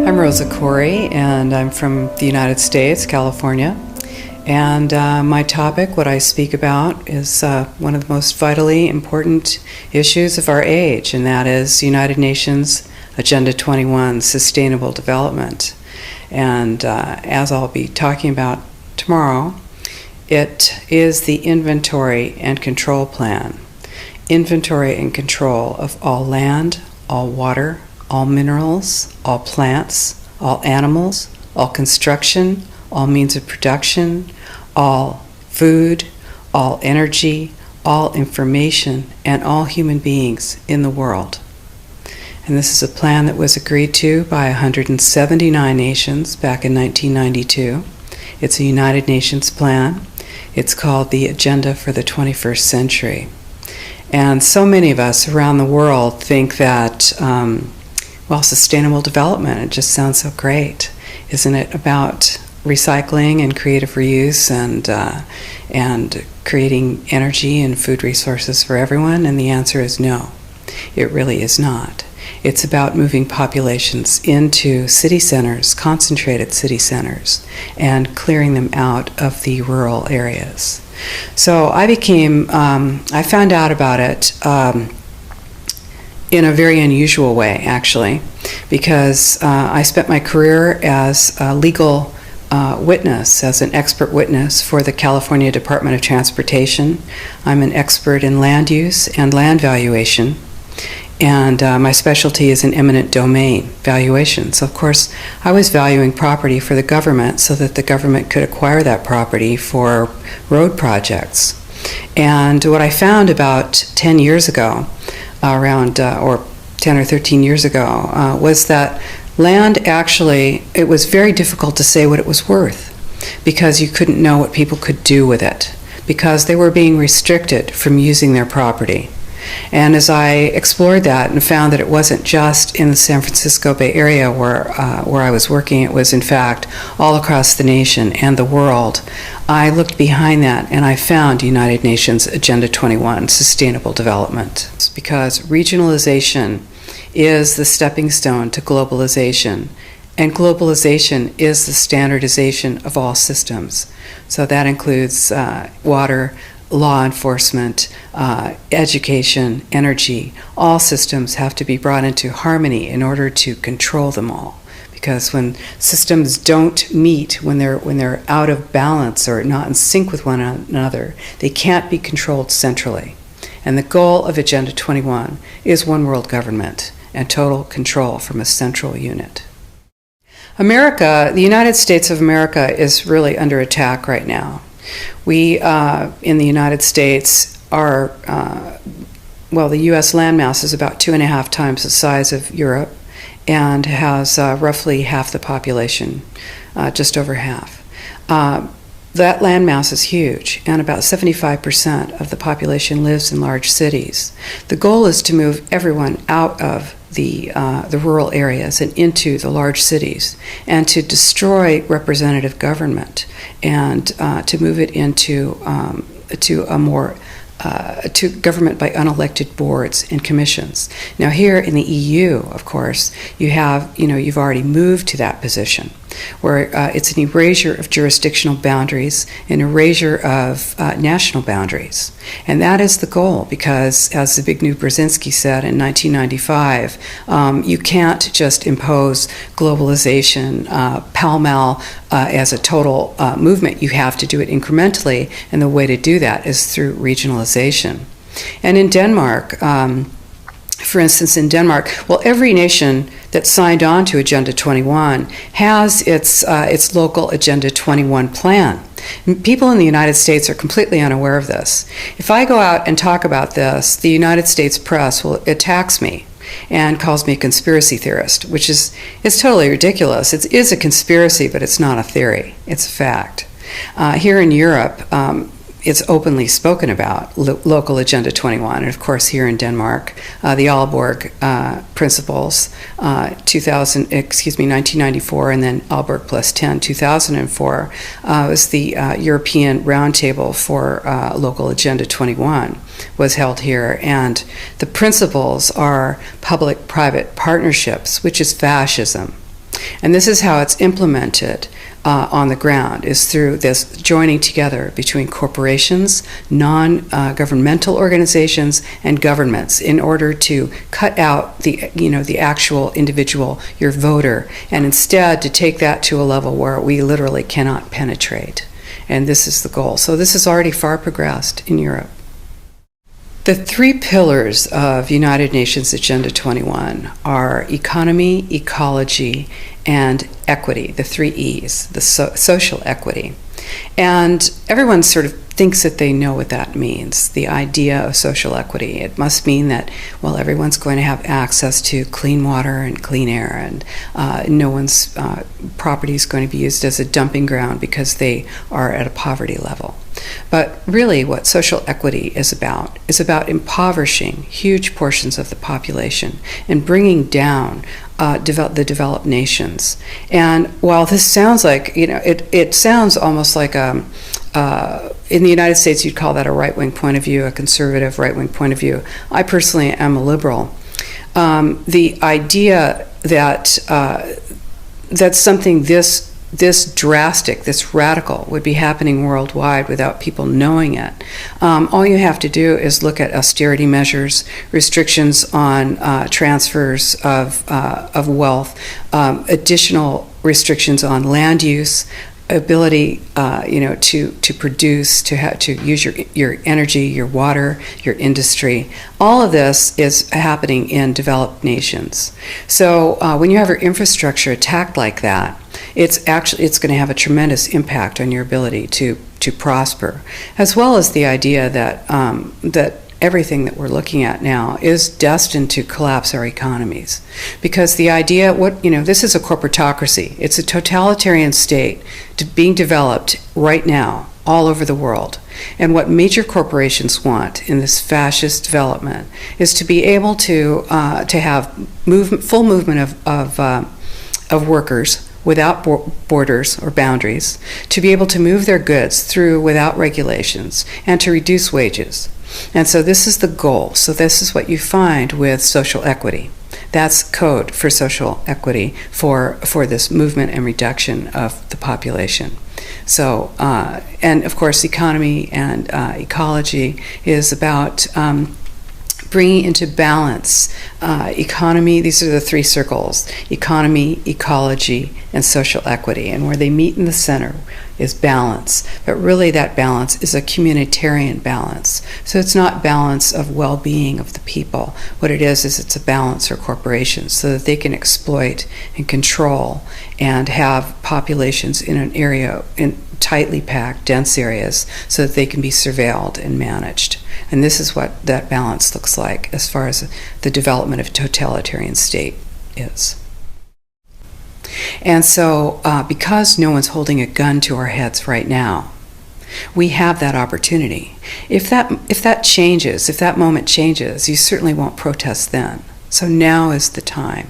I'm Rosa Corey, and I'm from the United States, California. And my topic, what I speak about, is one of the most vitally important issues of our age, and that is United Nations Agenda 21, Sustainable Development. And as I'll be talking about tomorrow, it is the inventory and control plan. Inventory and control of all land, all water, all minerals, all plants, all animals, all construction, all means of production, all food, all energy, all information, and all human beings in the world. And this is a plan that was agreed to by 179 nations back in 1992. It's a United Nations plan. It's called the Agenda for the 21st Century. And so many of us around the world think that, sustainable development, it just sounds so great. Isn't it about recycling and creative reuse and creating energy and food resources for everyone? And the answer is no, it really is not. It's about moving populations into city centers, concentrated city centers, and clearing them out of the rural areas. So I found out about it in a very unusual way, actually, because I spent my career as a legal witness, as an expert witness for the California Department of Transportation. I'm an expert in land use and land valuation, and my specialty is in eminent domain valuation. So, of course, I was valuing property for the government so that the government could acquire that property for road projects. And what I found about 10 years ago, or 10 or 13 years ago, was that land actually, it was very difficult to say what it was worth because you couldn't know what people could do with it because they were being restricted from using their property. And as I explored that and found that it wasn't just in the San Francisco Bay Area where I was working, it was in fact all across the nation and the world, I looked behind that and I found United Nations Agenda 21, Sustainable Development. It's because regionalization is the stepping stone to globalization, and globalization is the standardization of all systems. So that includes water, law enforcement, education, energy. All systems have to be brought into harmony in order to control them all. Because when systems don't meet, when they're out of balance or not in sync with one another, they can't be controlled centrally. And the goal of Agenda 21 is one world government and total control from a central unit. America, the United States of America, is really under attack right now. We, in the United States, are, the U.S. landmass is about 2.5 times the size of Europe and has roughly half the population, just over half. That landmass is huge, and about 75% of the population lives in large cities. The goal is to move everyone out of the rural areas and into the large cities, and to destroy representative government, and to move it into to government by unelected boards and commissions. Now, here in the EU, of course, you've already moved to that position, where it's an erasure of jurisdictional boundaries, an erasure of national boundaries. And that is the goal, because, as Zbigniew Brzezinski said in 1995, you can't just impose globalization pell-mell as a total movement. You have to do it incrementally, and the way to do that is through regionalization. And in Denmark, for instance, every nation that signed on to Agenda 21 has its local Agenda 21 plan. People in the United States are completely unaware of this. If I go out and talk about this, the United States press attacks me and calls me a conspiracy theorist, which is totally ridiculous. It is a conspiracy, but it's not a theory. It's a fact. Here in Europe, it's openly spoken about, local Agenda 21, and of course here in Denmark, the Aalborg Principles, 1994, and then Aalborg Plus 10, 2004, was the European Roundtable for Local Agenda 21, was held here, and the principles are public-private partnerships, which is fascism. And this is how it's implemented on the ground, is through this joining together between corporations, non-governmental organizations, and governments in order to cut out the actual individual, your voter, and instead to take that to a level where we literally cannot penetrate. And this is the goal. So this is already far progressed in Europe. The three pillars of United Nations Agenda 21 are economy, ecology, and equity, the three E's, the social equity. And everyone sort of thinks that they know what that means, the idea of social equity. It must mean that, well, everyone's going to have access to clean water and clean air, and no one's property is going to be used as a dumping ground because they are at a poverty level. But really what social equity is about impoverishing huge portions of the population and bringing down the developed nations. And while this sounds like, it sounds almost like in the United States you'd call that a right-wing point of view, a conservative right-wing point of view. I personally am a liberal. The idea that that something this drastic, this radical would be happening worldwide without people knowing it. All you have to do is look at austerity measures, restrictions on transfers of wealth, additional restrictions on land use, ability to produce, to use your energy, your water, your industry. All of this is happening in developed nations. So when you have your infrastructure attacked like that, it's going to have a tremendous impact on your ability to prosper, as well as the idea that that everything that we're looking at now is destined to collapse our economies. Because the idea, this is a corporatocracy. It's a totalitarian state being developed right now all over the world. And what major corporations want in this fascist development is to be able to have full movement of workers without borders or boundaries, to be able to move their goods through without regulations, and to reduce wages. And so this is the goal. So this is what you find with social equity. That's code for social equity for this movement and reduction of the population. So, and of course, economy and ecology is about bringing into balance economy. These are the three circles: economy, ecology, and social equity. And where they meet in the center is balance. But really that balance is a communitarian balance. So it's not balance of well-being of the people. What it is it's a balance for corporations so that they can exploit and control and have populations in an area, in tightly packed, dense areas, so that they can be surveilled and managed. And this is what that balance looks like as far as the development of a totalitarian state is. And so because no one's holding a gun to our heads right now, we have that opportunity. If that changes, if that moment changes, you certainly won't protest then. So now is the time.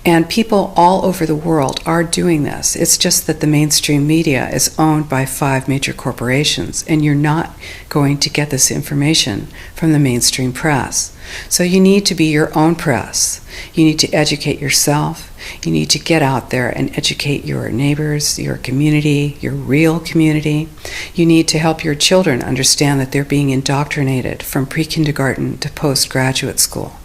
And people all over the world are doing this. It's just that the mainstream media is owned by 5 major corporations, and you're not going to get this information from the mainstream press. So you need to be your own press. You need to educate yourself. You need to get out there and educate your neighbors, your community, your real community. You need to help your children understand that they're being indoctrinated from pre-kindergarten to postgraduate school.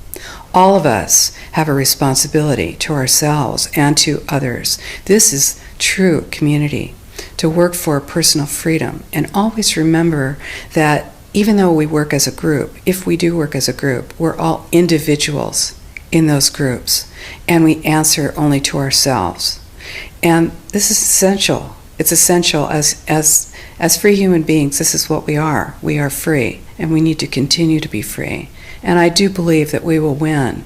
All of us have a responsibility to ourselves and to others. This is true community, to work for personal freedom. And always remember that even though we work as a group, if we do work as a group, we're all individuals in those groups, and we answer only to ourselves. And this is essential. It's essential as free human beings. This is what we are. We are free, and we need to continue to be free. And I do believe that we will win,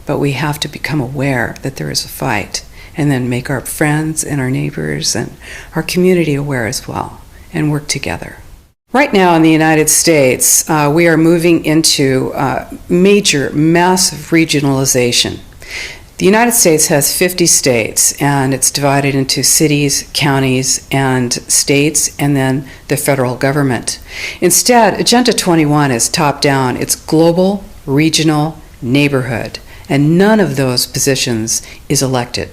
but we have to become aware that there is a fight, and then make our friends and our neighbors and our community aware as well, and work together. Right now in the United States, we are moving into massive regionalization. The United States has 50 states, and it's divided into cities, counties, and states, and then the federal government. Instead, Agenda 21 is top-down. It's global, regional, neighborhood, and none of those positions is elected.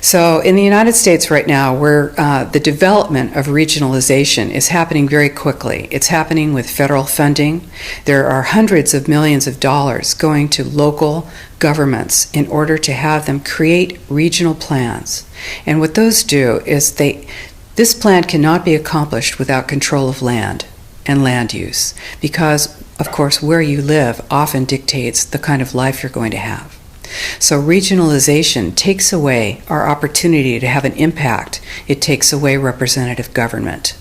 So in the United States right now, where the development of regionalization is happening very quickly. It's happening with federal funding. There are hundreds of millions of dollars going to local governments in order to have them create regional plans. And what those do is this plan cannot be accomplished without control of land and land use, because, of course, where you live often dictates the kind of life you're going to have. So regionalization takes away our opportunity to have an impact. It takes away representative government.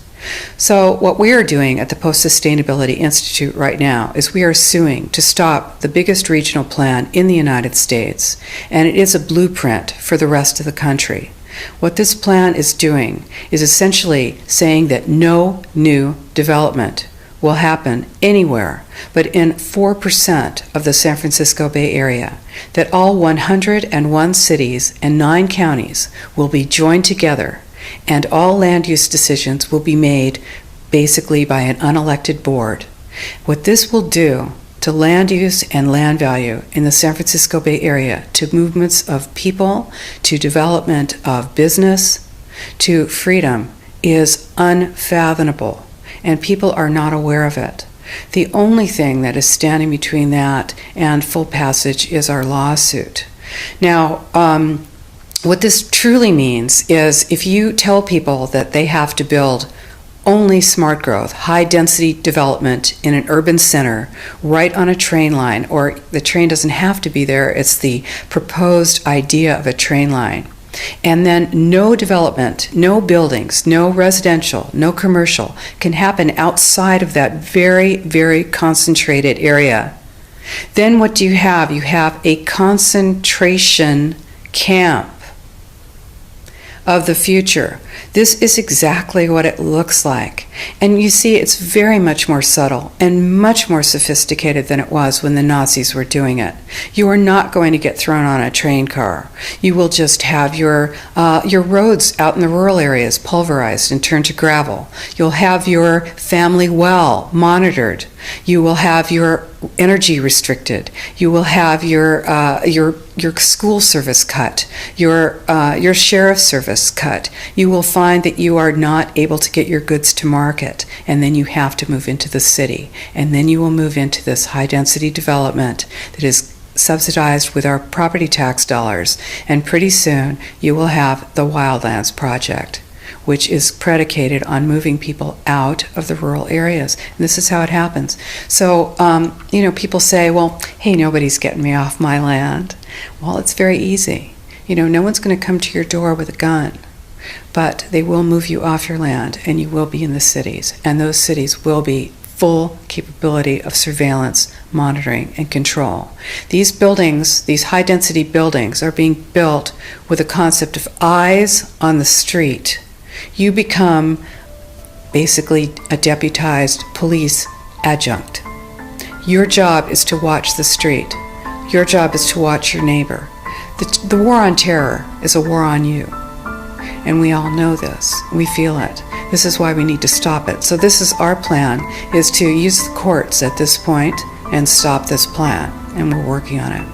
So what we are doing at the Post-Sustainability Institute right now is we are suing to stop the biggest regional plan in the United States, and it is a blueprint for the rest of the country. What this plan is doing is essentially saying that no new development will happen anywhere but in 4% of the San Francisco Bay Area, that all 101 cities and 9 counties will be joined together, and all land use decisions will be made basically by an unelected board. What this will do to land use and land value in the San Francisco Bay Area, to movements of people, to development of business, to freedom, is unfathomable. And people are not aware of it. The only thing that is standing between that and full passage is our lawsuit. Now, what this truly means is if you tell people that they have to build only smart growth, high-density development in an urban center right on a train line, or the train doesn't have to be there, it's the proposed idea of a train line, and then no development, no buildings, no residential, no commercial can happen outside of that very, very concentrated area. Then what do you have? You have a concentration camp of the future. This is exactly what it looks like. And you see, it's very much more subtle and much more sophisticated than it was when the Nazis were doing it. You are not going to get thrown on a train car. You will just have your roads out in the rural areas pulverized and turned to gravel. You'll have your family well monitored. You will have your energy restricted. You will have your school service cut, your sheriff's service cut. You will find that you are not able to get your goods to market, and then you have to move into the city, and then you will move into this high-density development that is subsidized with our property tax dollars, and pretty soon you will have the Wildlands Project, which is predicated on moving people out of the rural areas. And this is how it happens. So, people say, well, hey, nobody's getting me off my land. Well, it's very easy. No one's going to come to your door with a gun, but they will move you off your land, and you will be in the cities. And those cities will be full capability of surveillance, monitoring, and control. These buildings, these high-density buildings, are being built with a concept of eyes on the street. You become basically a deputized police adjunct. Your job is to watch the street. Your job is to watch your neighbor. The war on terror is a war on you. And we all know this. We feel it. This is why we need to stop it. So this is our plan, is to use the courts at this point and stop this plan. And we're working on it.